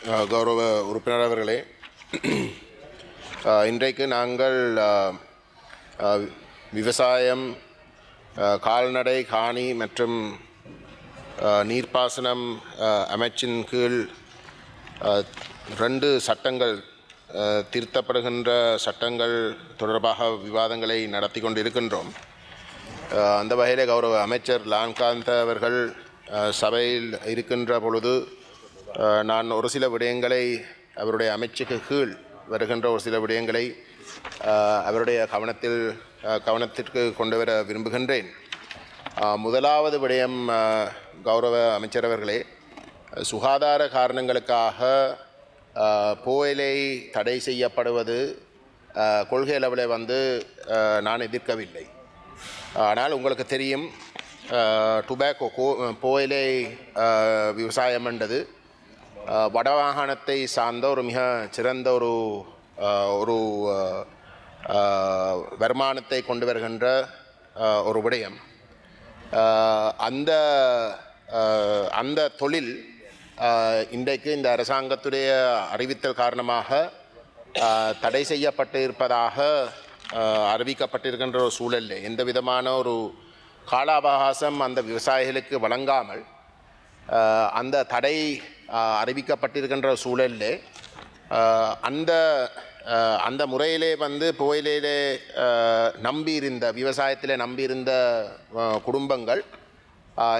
கௌரவ உறுப்பினர் அவர்களே, இன்றைக்கு நாங்கள் விவசாயம், கால்நடை, காணி மற்றும் நீர்ப்பாசனம் அமைச்சின் கீழ் 2 சட்டங்கள் திருத்தப்படுகின்ற சட்டங்கள் தொடர்பாக விவாதங்களை நடத்தி கொண்டிருக்கின்றோம். அந்த வகையில் கௌரவ அமைச்சர் லான்காந்த அவர்கள் சபையில் இருக்கின்ற பொழுது நான் ஒரு சில விடயங்களை அவருடைய அமைச்சுக்கு கீழ் வருகின்ற ஒரு சில விடயங்களை அவருடைய கவனத்திற்கு கொண்டு வர விரும்புகின்றேன். முதலாவது விடயம், கௌரவ அமைச்சர் அவர்களே, சுகாதார காரணங்களுக்காக புகையிலை தடை செய்யப்படுவது கொள்கை அளவில் நான் எதிர்க்கவில்லை. ஆனால் உங்களுக்கு தெரியும், புகையிலை விவசாயம் என்றது வடமாகாணத்தை சார்ந்த ஒரு மிக சிறந்த ஒரு வருமானத்தை கொண்டு வருகின்ற ஒரு விடயம். அந்த தொழில் இன்றைக்கு இந்த அரசாங்கத்துடைய அறிவித்தல் காரணமாக தடை செய்யப்பட்டு இருப்பதாக அறிவிக்கப்பட்டிருக்கின்ற ஒரு சூழலில் எந்த விதமான ஒரு கால அவகாசம் அந்த விவசாயிகளுக்கு வழங்காமல் அந்த தடை அறிவிக்கப்பட்டிருக்கின்ற சூழலில் அந்த முறையிலே புகையிலே நம்பியிருந்த விவசாயத்தில் நம்பியிருந்த குடும்பங்கள்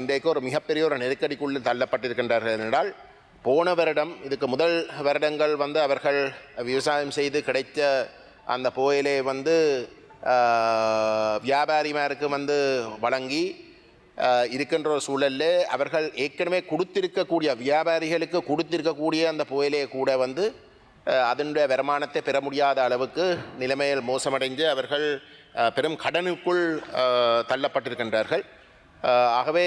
இன்றைக்கு ஒரு மிகப்பெரிய ஒரு நெருக்கடிக்குள்ளே தள்ளப்பட்டிருக்கின்றார்கள் என்றால், போன வருடம் இதுக்கு முதல் வருடங்கள் அவர்கள் விவசாயம் செய்து கிடைத்த அந்த புகையிலே வியாபாரிமாருக்கு வழங்கி இருக்கின்ற ஒரு சூழலில் அவர்கள் ஏற்கனவே வியாபாரிகளுக்கு கொடுத்திருக்கக்கூடிய அந்த புகையிலே கூட அதனுடைய வருமானத்தை பெற முடியாத அளவுக்கு நிலைமையில் மோசமடைந்து அவர்கள் பெரும் கடனுக்குள் தள்ளப்பட்டிருக்கின்றார்கள். ஆகவே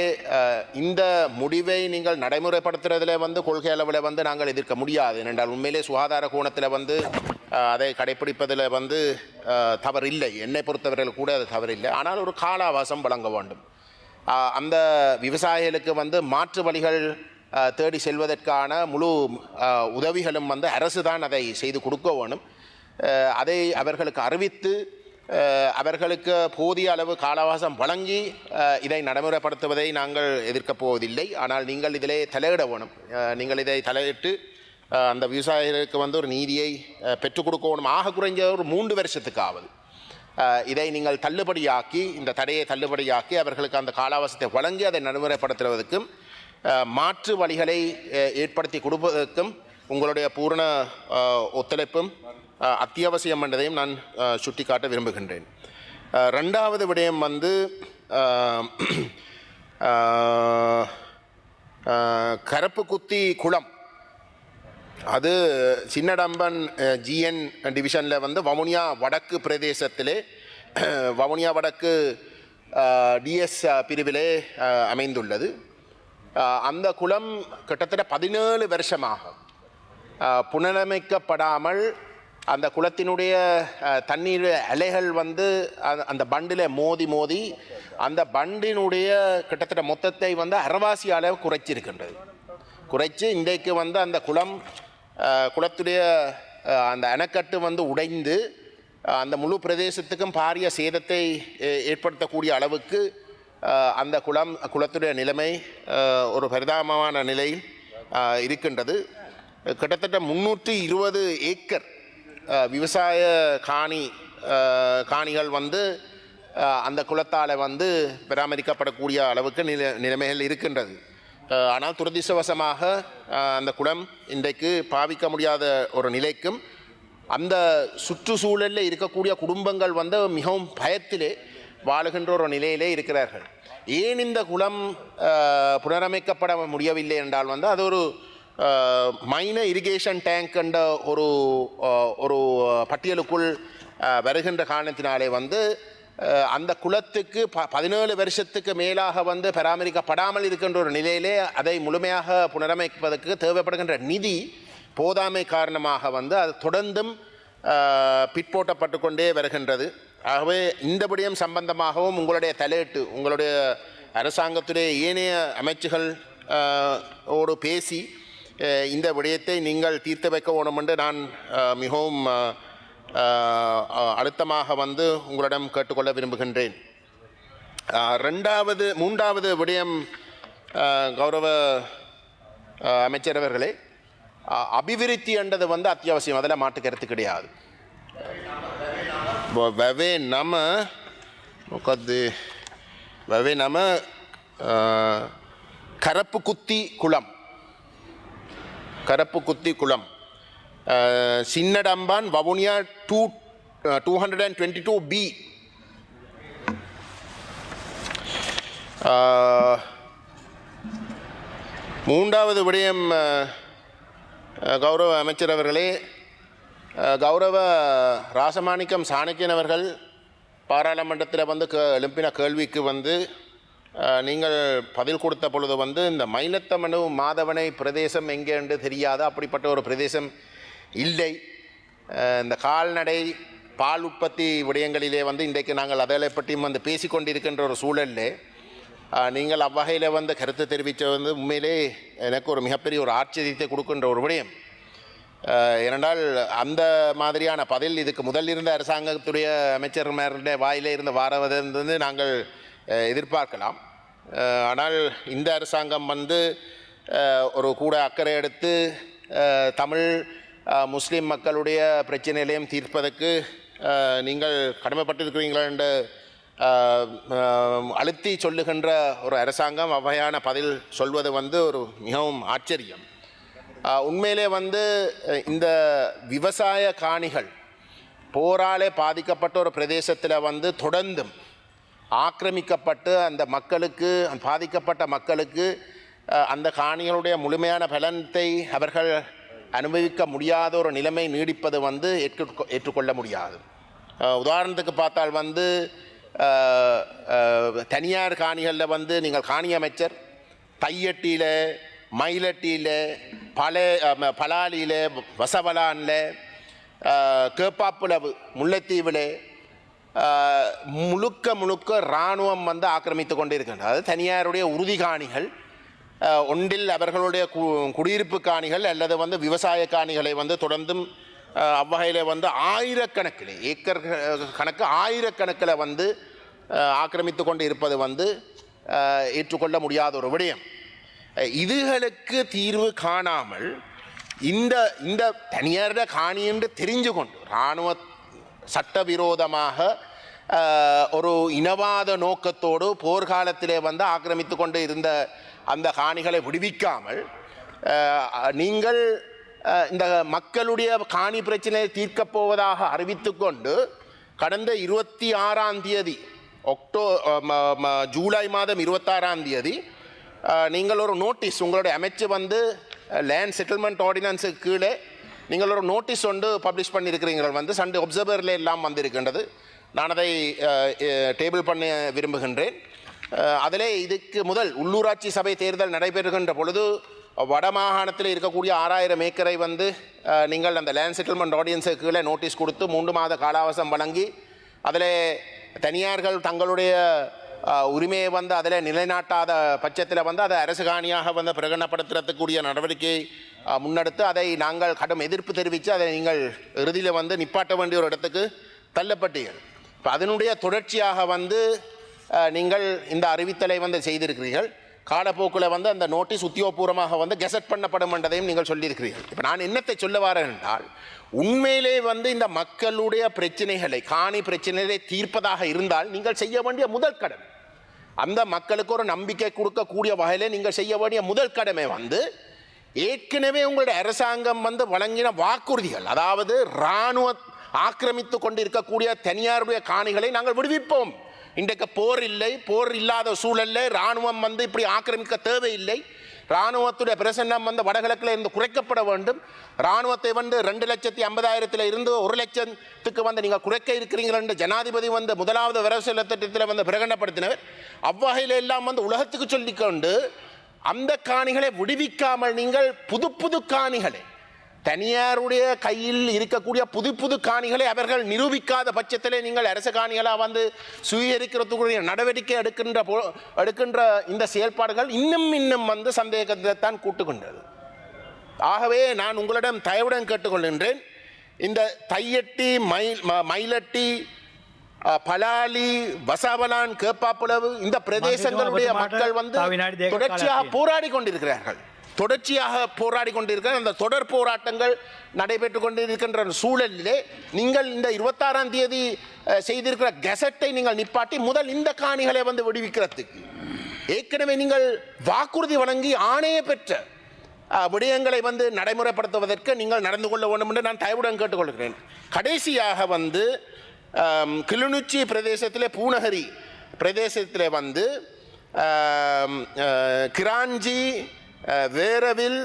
இந்த முடிவை நீங்கள் நடைமுறைப்படுத்துறதில் கொள்கை அளவில் நாங்கள் எதிர்க்க முடியாது. ஏனென்றால் உண்மையிலே சுகாதார கோணத்தில் அதை கடைப்பிடிப்பதில் தவறில்லை. என்னை பொறுத்தவரையில் கூட அது தவறில்லை. ஆனால் ஒரு கால அவகாசம் வழங்க வேண்டும். அந்த விவசாயிகளுக்கு மாற்று வழிகள் தேடி செல்வதற்கான முழு உதவிகளும் அரசு தான் அதை செய்து கொடுக்க வேணும். அதை அவர்களுக்கு அறிவித்து அவர்களுக்கு போதிய அளவு காலவாசம் வழங்கி இதை நடைமுறைப்படுத்துவதை நாங்கள் எதிர்க்கப் போவதில்லை. ஆனால் நீங்கள் இதிலே தலையிட வேணும். நீங்கள் இதை தலையிட்டு அந்த விவசாயிகளுக்கு ஒரு நீதியை பெற்றுக் கொடுக்க வேணும். ஆக குறைஞ்ச ஒரு 3 வருஷத்துக்காவது இதை நீங்கள் தள்ளுபடியாக்கி, இந்த தடையை தள்ளுபடியாக்கி அவர்களுக்கு அந்த காலாவசத்தை வழங்கி அதை நடைமுறைப்படுத்துவதற்கும் மாற்று வழிகளை ஏற்படுத்தி கொடுப்பதற்கும் உங்களுடைய பூரண ஒத்துழைப்பும் அத்தியாவசியம் என்றதையும் நான் சுட்டிக்காட்ட விரும்புகின்றேன். 2வது விடயம் கரப்புக்குத்தி குளம். அது சின்னடம்பன் ஜிஎன் டிவிஷனில் வவுனியா வடக்கு பிரதேசத்திலே வவுனியா வடக்கு டிஎஸ் பிரிவிலே அமைந்துள்ளது. அந்த குளம் கிட்டத்தட்ட 17 வருஷமாக புனரமைக்கப்படாமல் அந்த குளத்தினுடைய தண்ணீர் அலைகள் அந்த பண்டில் மோதி அந்த பண்டினுடைய கிட்டத்தட்ட மொத்தத்தை அரைவாசி அளவு குறைச்சிருக்கின்றது. குறைச்சி இன்றைக்கு அந்த குளத்துடைய அந்த அணைக்கட்டு உடைந்து அந்த முழு பிரதேசத்துக்கும் பாரிய சேதத்தை ஏற்படுத்தக்கூடிய அளவுக்கு அந்த குளத்துடைய நிலைமை ஒரு பரிதாபமான நிலையில் இருக்கின்றது. கிட்டத்தட்ட 320 ஏக்கர் விவசாய காணிகள் அந்த குளத்தால் பராமரிக்கப்படக்கூடிய அளவுக்கு நிலைமைகள் இருக்கின்றது. ஆனால் துரதிர்ஷ்டவசமாக அந்த குளம் இன்றைக்கு பாவிக்க முடியாத ஒரு நிலைக்கும் அந்த சுற்றுச்சூழலில் இருக்கக்கூடிய குடும்பங்கள் மிகவும் பயத்திலே வாழுகின்ற ஒரு நிலையிலே இருக்கிறார்கள். ஏன் இந்த குளம் புனரமைக்கப்பட முடியவில்லை என்றால் அது ஒரு மைனர் இரிகேஷன் டேங்க் என்ற ஒரு பட்டியலுக்குள் வருகின்ற காரணத்தினாலே அந்த குளத்துக்கு 17 வருஷத்துக்கு மேலாக பராமரிக்கப்படாமல் இருக்கின்ற ஒரு நிலையிலே அதை முழுமையாக புனரமைப்பதற்கு தேவைப்படுகின்ற நிதி போதாமை காரணமாக அது தொடர்ந்தும் பிற்போட்டப்பட்டு கொண்டே வருகின்றது. ஆகவே இந்த விடயம் சம்பந்தமாகவும் உங்களுடைய தலையிட்டு உங்களுடைய அரசாங்கத்துடைய ஏனைய அமைச்சுகள் ஓடு பேசி இந்த விடயத்தை நீங்கள் தீர்த்து வைக்க வேணும் என்று நான் மிகவும் அழுத்தமாக வந்து உங்களிடம் கேட்டுக்கொள்ள விரும்புகின்றேன். மூன்றாவது விடயம் கௌரவ அமைச்சர் அவர்களே, அபிவிருத்தி என்றது வந்து அத்தியாவசியம், அதில் மாட்டு கருத்து கிடையாது. வெவே நம கரப்பு குத்தி குளம் சின்னடம்பான் வவுனியா 222B. மூன்றாவது விடயம் கௌரவ அமைச்சர் அவர்களே, கௌரவ ராசமாணிக்கம் சாணக்கியன் அவர்கள் பாராளுமன்றத்தில் வந்து எழுப்பின கேள்விக்கு வந்து நீங்கள் பதில் கொடுத்த பொழுது வந்து இந்த மயிலத்தமனு மாதவனை பிரதேசம் எங்கே என்று தெரியாது, அப்படிப்பட்ட ஒரு பிரதேசம் இல்லை. இந்த கால்நடை பால் உற்பத்தி விடயங்களிலே வந்து இன்றைக்கு நாங்கள் அதை பற்றியும் வந்து பேசிக்கொண்டிருக்கின்ற ஒரு சூழலில் நீங்கள் அவ்வகையில் வந்து கருத்து தெரிவித்த வந்து உண்மையிலே எனக்கு ஒரு மிகப்பெரிய ஒரு ஆச்சரியத்தை கொடுக்கின்ற ஒரு விடயம். ஏனென்றால் அந்த மாதிரியான பதில் இதுக்கு முதல் இருந்த அரசாங்கத்துடைய அமைச்சர்மாருடைய வாயிலே இருந்து வாரவதிலிருந்து நாங்கள் எதிர்பார்க்கலாம். ஆனால் இந்த அரசாங்கம் வந்து ஒரு கூட அக்கறை எடுத்து தமிழ் முஸ்லீம் மக்களுடைய பிரச்சனைகளையும் தீர்ப்பதற்கு நீங்கள் கடமைப்பட்டிருக்கிறீங்களா என்று அழுத்தி சொல்லுகின்ற ஒரு அரசாங்கம் அவ்வகையான பதில் சொல்வது வந்து ஒரு மிகவும் ஆச்சரியம். உண்மையிலே வந்து இந்த விவசாய காணிகள் போராலே பாதிக்கப்பட்ட ஒரு பிரதேசத்தில் வந்து தொடர்ந்தும் ஆக்கிரமிக்கப்பட்டு அந்த மக்களுக்கு பாதிக்கப்பட்ட மக்களுக்கு அந்த காணிகளுடைய முழுமையான பலனத்தை அவர்கள் அனுபவிக்க முடியாத ஒரு நிலைமை நீடிப்பது வந்து ஏற்றுக்கொள்ள முடியாது. உதாரணத்துக்கு பார்த்தால் வந்து தனியார் காணிகளில் வந்து நீங்கள் காணி அமைச்சர் தையட்டியில், மயிலட்டியில், பலாலியில், வசவலானில், கேப்பாப்புலவு, முல்லைத்தீவில் முழுக்க இராணுவம் வந்து ஆக்கிரமித்து கொண்டு இருக்கின்றது. அதாவது தனியாருடைய உறுதி காணிகள் ஒன்றில் அவர்களுடைய குடியிருப்பு காணிகள் அல்லது வந்து விவசாய காணிகளை வந்து தொடர்ந்தும் அவ்வகையில் வந்து ஆயிரக்கணக்கில் ஏக்கர் கணக்கு ஆயிரக்கணக்கில் வந்து ஆக்கிரமித்து கொண்டு இருப்பது வந்து ஏற்றுக்கொள்ள முடியாத ஒரு விடயம். இதுகளுக்கு தீர்வு காணாமல் இந்த தனியார காணி என்று தெரிஞ்சு கொண்டு இராணுவ சட்டவிரோதமாக ஒரு இனவாத நோக்கத்தோடு போர்க்காலத்திலே வந்து ஆக்கிரமித்து கொண்டு இருந்த அந்த காணிகளை விடுவிக்காமல் நீங்கள் இந்த மக்களுடைய காணி பிரச்சனையை தீர்க்கப் போவதாக அறிவித்து கொண்டு கடந்த 26ஆம் தேதி ஜூலை மாதம் 26ஆம் தேதி நீங்கள் ஒரு நோட்டீஸ் உங்களுடைய அமைச்சு வந்து லேண்ட் செட்டில்மெண்ட் ஆர்டினன்ஸுக்கு கீழே நீங்கள் ஒரு நோட்டீஸ் ஒன்று பப்ளிஷ் பண்ணியிருக்கிறீர்கள் வந்து சண்டே ஒப்சர்வரில் எல்லாம் வந்திருக்கின்றது. நான் அதை டேபிள் பண்ண விரும்புகின்றேன். அதிலே இதுக்கு முதல் உள்ளூராட்சி சபை தேர்தல் நடைபெறுகின்ற பொழுது வடமாகாணத்தில் இருக்கக்கூடிய 6000 ஏக்கரை வந்து நீங்கள் அந்த லேண்ட் செட்டில்மெண்ட் ஆர்டினன்ஸுக்கு கீழே நோட்டீஸ் கொடுத்து 3 மாத காலாவசம் வழங்கி அதில் தனியார்கள் தங்களுடைய உரிமையை வந்து அதில் நிலைநாட்டாத பட்சத்தில் வந்து அதை அரசு காணியாக வந்து பிரகடனப்படுத்துறதுக்குரிய நடவடிக்கை முன்னெடுத்து அதை நாங்கள் கடும் எதிர்ப்பு தெரிவித்து அதை நீங்கள் இறுதியில் வந்து நிப்பாட்ட வேண்டிய ஒரு இடத்துக்கு தள்ளப்பட்டீர்கள். இப்போ அதனுடைய தொடர்ச்சியாக வந்து நீங்கள் இந்த அறிவித்தலை வந்து செய்திருக்கிறீர்கள். காலப்போக்கில் வந்து அந்த நோட்டீஸ் உத்தியோகபூர்வமாக வந்து கெசட் பண்ணப்படும் என்றதையும் நீங்கள் சொல்லியிருக்கிறீர்கள். இப்போ நான் என்னத்தை சொல்ல வரேன் என்றால், உண்மையிலே வந்து இந்த மக்களுடைய பிரச்சனைகளை காணி பிரச்சனைகளை தீர்ப்பதாக இருந்தால் நீங்கள் செய்ய வேண்டிய முதல் கடமை, அந்த மக்களுக்கு ஒரு நம்பிக்கை கொடுக்கக்கூடிய வகையிலே நீங்கள் செய்ய வேண்டிய முதல் கடமை வந்து ஏற்கனவே உங்களுடைய அரசாங்கம் வந்து வழங்கின வாக்குறுதிகள், அதாவது இராணுவ ஆக்கிரமித்து கொண்டு இருக்கக்கூடிய தனியாருடைய காணிகளை நாங்கள் விடுவிப்போம். இன்றைக்கு போர் இல்லை, போர் இல்லாத சூழலில் இராணுவம் வந்து இப்படி ஆக்கிரமிக்க தேவையில்லை. இராணுவத்துடைய பிரசன்னம் வந்து வடகிழக்கில் இருந்து குறைக்கப்பட வேண்டும். இராணுவத்தை வந்து 2,50,000 இருந்து 1,00,000 வந்து நீங்கள் குறைக்க இருக்கிறீர்கள் என்று ஜனாதிபதி வந்து முதலாவது வரவு செலவு திட்டத்தில் வந்து பிரகடனப்படுத்தினவர். அவ்வகையில் எல்லாம் வந்து உலகத்துக்கு சொல்லிக்கொண்டு அந்த காணிகளை விடுவிக்காமல் நீங்கள் புது காணிகளை தனியாருடைய கையில் இருக்கக்கூடிய புது காணிகளை அவர்கள் நிரூபிக்காத பட்சத்திலே நீங்கள் அரசு காணிகளாக வந்து சுவீகரிக்கிறதுக்குரிய நடவடிக்கை எடுக்கின்ற இந்த செயல்பாடுகள் இன்னும் வந்து சந்தேகத்தை தான் கூட்டுகின்றது. ஆகவே நான் உங்களிடம் தயவுடன் கேட்டுக்கொள்கின்றேன், இந்த தையட்டி மயிலட்டி பலாலி வசாவலான் கேப்பாப்புலவு இந்த பிரதேசங்களுடைய மக்கள் வந்து தொடர்ச்சியாக போராடி கொண்டிருக்கிறார்கள். அந்த தொடர் போராட்டங்கள் நடைபெற்றுக் கொண்டிருக்கின்ற சூழலிலே நீங்கள் இந்த 26ஆம் தேதி செய்திருக்கிற கெசட்டை நீங்கள் நிப்பாட்டி முதல் இந்த காணிகளை வந்து விடுவிக்கிறதுக்கு ஏற்கனவே நீங்கள் வாக்குறுதி வழங்கி ஆணைய பெற்ற விடயங்களை வந்து நடைமுறைப்படுத்துவதற்கு நீங்கள் நடந்து கொள்ள வேண்டும் என்று நான் தயவுடன் கேட்டுக்கொள்கிறேன். கடைசியாக வந்து கிளிநொச்சி பிரதேசத்திலே பூநகரி பிரதேசத்திலே வந்து கிராஞ்சி வேரவில்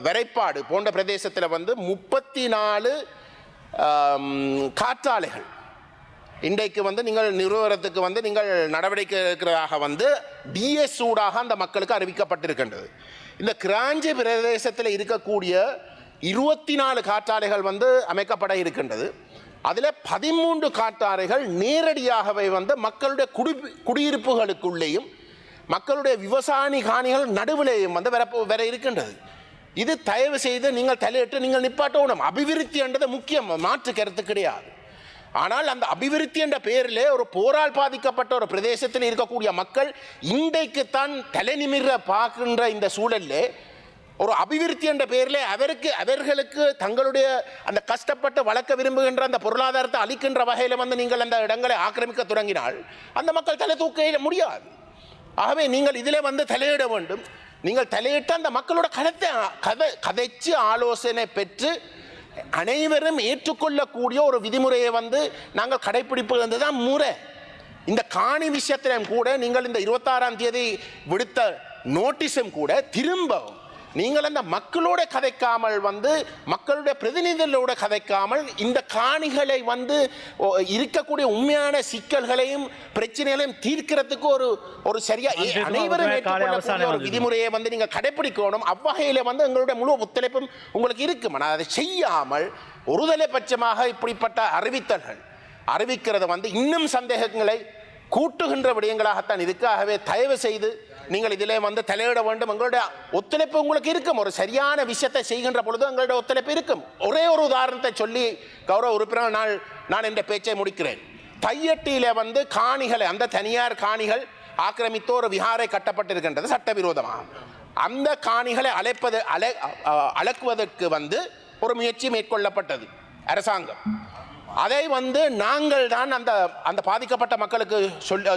வரைப்பாடு போன்ற பிரதேசத்தில் வந்து 34 காற்றாலைகள் இன்றைக்கு வந்து நீங்கள் நிறுவனத்துக்கு வந்து நீங்கள் நடவடிக்கை இருக்கிறதாக வந்து டிஎஸ் ஊடாக அந்த மக்களுக்கு அறிவிக்கப்பட்டிருக்கின்றது. இந்த கிராஞ்சி பிரதேசத்தில் இருக்கக்கூடிய 24 காற்றாலைகள் வந்து அமைக்கப்பட இருக்கின்றது. அதில் 13 காற்றாலைகள் நேரடியாகவே வந்து மக்களுடைய குடியிருப்புகளுக்குள்ளேயும் மக்களுடைய விவசாய காணிகள் நடுவிலேயும் வந்து வர இருக்கின்றது. இது தயவு செய்து நீங்கள் தலையிட்டு நீங்கள் நிப்பாட்டணும். அபிவிருத்தி என்றது முக்கியம், மாற்று கருத்து கிடையாது. ஆனால் அந்த அபிவிருத்தி என்ற பெயரிலே ஒரு போரால் பாதிக்கப்பட்ட ஒரு பிரதேசத்தில் இருக்கக்கூடிய மக்கள் இன்றைக்குத்தான் தலை நிமிர பார்க்கின்ற இந்த சூழலில் ஒரு அபிவிருத்தி என்ற பெயரிலே அவர்களுக்கு தங்களுடைய அந்த கஷ்டப்பட்டு வளர்க்க விரும்புகின்ற அந்த பொருளாதாரத்தை அளிக்கின்ற வகையில் வந்து நீங்கள் அந்த இடங்களை ஆக்கிரமிக்க தொடங்கினால் அந்த மக்கள் தலை தூக்க முடியாது. ஆகவே நீங்கள் இதில் வந்து தலையிட வேண்டும். நீங்கள் தலையிட்டு அந்த மக்களோட கதைச்சு ஆலோசனை பெற்று அனைவரும் ஏற்றுக்கொள்ளக்கூடிய ஒரு விதிமுறையை வந்து நாங்கள் கடைபிடிப்பது தான் முறை. இந்த காணி விஷயத்திலும் கூட நீங்கள் இந்த 26ஆம் தேதி விடுத்த நோட்டீஸும் கூட திரும்பவும் நீங்கள் அந்த மக்களோட கதைக்காமல் வந்து மக்களுடைய பிரதிநிதிகளோட கதைக்காமல் இந்த காணிகளை வந்து இருக்கக்கூடிய உண்மையான சிக்கல்களையும் பிரச்சனைகளையும் தீர்க்கிறதுக்கு ஒரு சரியா அனைவரும் ஏற்றுக்கொள்ளக்கூடிய ஒரு விதிமுறையை வந்து நீங்கள் கடைபிடிக்கணும். அவ்வகையில் வந்து எங்களுடைய முழு ஒத்துழைப்பும் உங்களுக்கு இருக்கும். ஆனால் அதை செய்யாமல் ஒருதலை பட்சமாக இப்படிப்பட்ட அறிவிக்கிறது வந்து இன்னும் சந்தேகங்களை கூட்டுகின்ற விடயங்களாகத்தான் இருக்கு. ஆகவே தயவு செய்து நீங்கள் இதிலே வந்து தலையிட வேண்டும். எங்களுடைய ஒத்துழைப்பு உங்களுக்கு இருக்கும். ஒரு சரியான விஷயத்தை செய்கின்ற பொழுது எங்களுடைய ஒத்துழைப்பு இருக்கும். ஒரே ஒரு உதாரணத்தை சொல்லி கௌரவ உறுப்பினர் நான் என்ற பேச்சை முடிக்கிறேன். தையட்டியில வந்து காணிகளை அந்த தனியார் காணிகள் ஆக்கிரமித்து ஒரு விஹாரை கட்டப்பட்டிருக்கின்றது சட்டவிரோதமாக. அந்த காணிகளை அளக்குவதற்கு வந்து ஒரு முயற்சி மேற்கொள்ளப்பட்டது அரசாங்கம். அதை வந்து நாங்கள் தான் அந்த பாதிக்கப்பட்ட மக்களுக்கு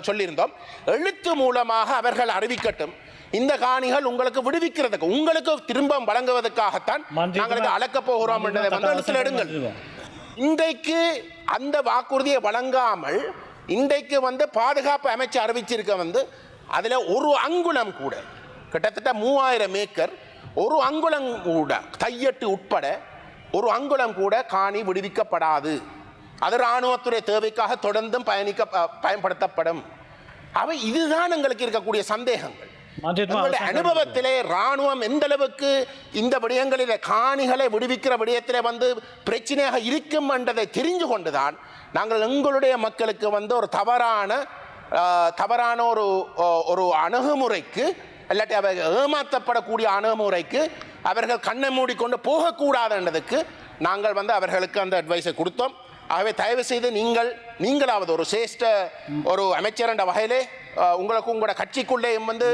சொல்லியிருந்தோம். எழுத்து மூலமாக அவர்கள் அறிவிக்கட்டும், இந்த காணிகள் உங்களுக்கு விடுவிக்கிறதுக்கு உங்களுக்கு திரும்ப வழங்குவதற்காகத்தான் நாங்கள் இதை அளக்கப் போகிறோம் என்றதை வந்து எழுத்தில் எடுங்கள். இன்றைக்கு அந்த வாக்குறுதியை வழங்காமல் இன்றைக்கு வந்து பாதுகாப்பு அமைச்சு அறிவிச்சிருக்க வந்து அதில் ஒரு அங்குலம் கூட கிட்டத்தட்ட 3000 ஏக்கர் ஒரு அங்குலம் கூட தையட்டு உட்பட ஒரு அங்குலம் கூட காணி விடுவிக்கப்படாது. அது இராணுவத்துறை தேவைக்காக தொடர்ந்தும் பயன்படுத்தப்படும். அவை இதுதான் எங்களுக்கு இருக்கக்கூடிய சந்தேகங்கள். அனுபவத்திலே இராணுவம் எந்த அளவுக்கு இந்த விடயங்களில் காணிகளை விடுவிக்கிற விடயத்திலே வந்து பிரச்சனையாக இருக்கும் என்றதை தெரிந்து கொண்டுதான் நாங்கள் எங்களுடைய மக்களுக்கு வந்து ஒரு தவறான ஒரு அணுகுமுறைக்கு இல்லாட்டி அவர்கள் ஏமாற்றப்படக்கூடிய அணுகுமுறைக்கு அவர்கள் கண்ணை மூடிக்கொண்டு போகக்கூடாதுன்றதுக்கு நாங்கள் வந்து அவர்களுக்கு அந்த அட்வைஸை கொடுத்தோம். ஆகவே தயவு செய்து நீங்களாவது ஒரு சிரேஷ்ட ஒரு அமைச்சர் என்ற வகையிலே உங்களுக்கு உங்களோட கட்சிக்குள்ளே வந்து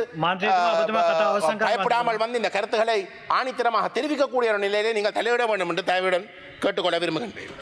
பயப்படாமல் வந்து இந்த கருத்துக்களை ஆணித்தரமாக தெரிவிக்கக்கூடிய ஒரு நிலையிலே நீங்கள் தலையிட வேண்டும் என்று தயவுடன் கேட்டுக்கொள்ள விரும்புகின்றேன்.